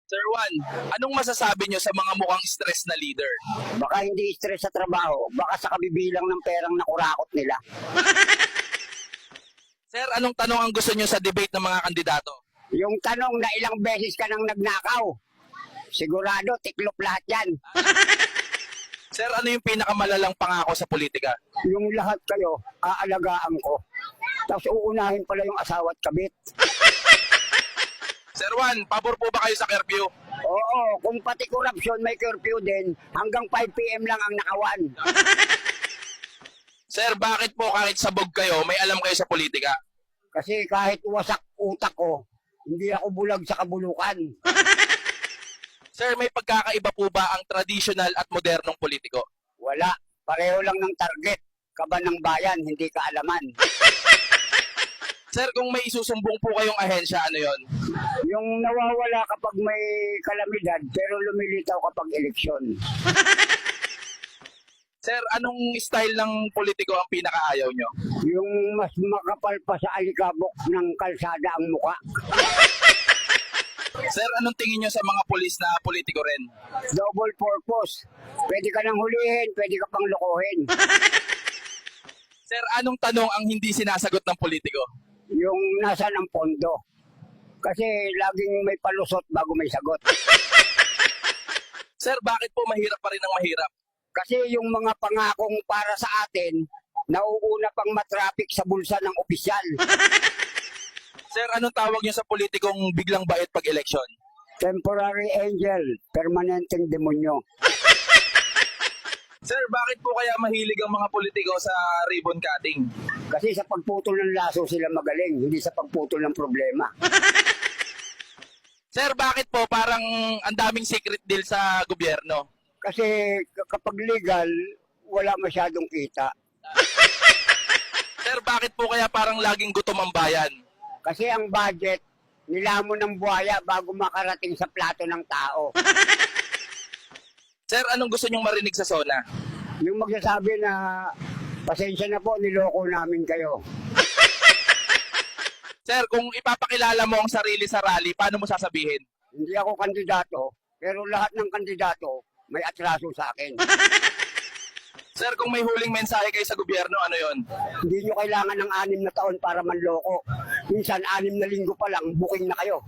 Sir Juan, anong masasabi nyo sa mga mukhang stress na leader? Baka hindi stress sa trabaho, baka sa kabibilang ng perang nakurakot nila. Sir, anong tanong ang gusto nyo sa debate ng mga kandidato? Yung tanong na ilang beses ka nang nagnakaw, sigurado tiklop lahat yan. Sir, ano yung pinakamalalang pangako sa politika? Yung lahat kayo, aalagaan ko. Tapos uunahin pala yung asawa at kabit. Sir Juan, pabor po ba kayo sa curfew? Oo, kung pati korupsyon may curfew din, hanggang 5 p.m. lang ang nakawan. Sir, bakit po kahit sabog kayo, may alam kayo sa politika? Kasi kahit wasak utak ko, hindi ako bulag sa kabulukan. Sir, may pagkakaiba po ba ang traditional at modernong politiko? Wala, pareho lang ng target. Kaba ng bayan, hindi kaalaman. Sir, kung may isusumbong po kayong ahensya, ano yon? Yung nawawala kapag may kalamidad, pero lumilitaw kapag eleksyon. Sir, anong style ng politiko ang pinakaayaw nyo? Yung mas makapal pa sa alikabok ng kalsada ang muka. Sir, anong tingin nyo sa mga pulis na politiko rin? Double purpose. Pwede ka nang hulihin, pwede ka pang lokohin. Sir, anong tanong ang hindi sinasagot ng politiko? Yung nasa ng pondo. Kasi laging may palusot bago may sagot. Sir, bakit po mahirap pa rin ang mahirap? Kasi yung mga pangakong para sa atin, nauuna pang matraffic sa bulsa ng opisyal. Sir, anong tawag nyo sa politikong biglang bait pag eleksyon? Temporary angel, permanenteng demonyo. Sir, bakit po kaya mahilig ang mga politiko sa ribbon cutting? Kasi sa pagputol ng laso sila magaling, hindi sa pagputol ng problema. Sir, bakit po parang ang daming secret deal sa gobyerno? Kasi kapag legal, wala masyadong kita. Sir, bakit po kaya parang laging gutom ang bayan? Kasi ang budget, nilamon ng buhaya bago makarating sa plato ng tao. Sir, anong gusto nyong marinig sa SONA? Yung magsasabi na, pasensya na po, niloko namin kayo. Sir, kung ipapakilala mo ang sarili sa rally, paano mo sasabihin? Hindi ako kandidato, pero lahat ng kandidato may atraso sa akin. Sir, kung may huling mensahe kayo sa gobyerno, ano yon? Hindi nyo kailangan ng 6 na taon para manloko. Minsan 6 na linggo pa lang, booking na kayo.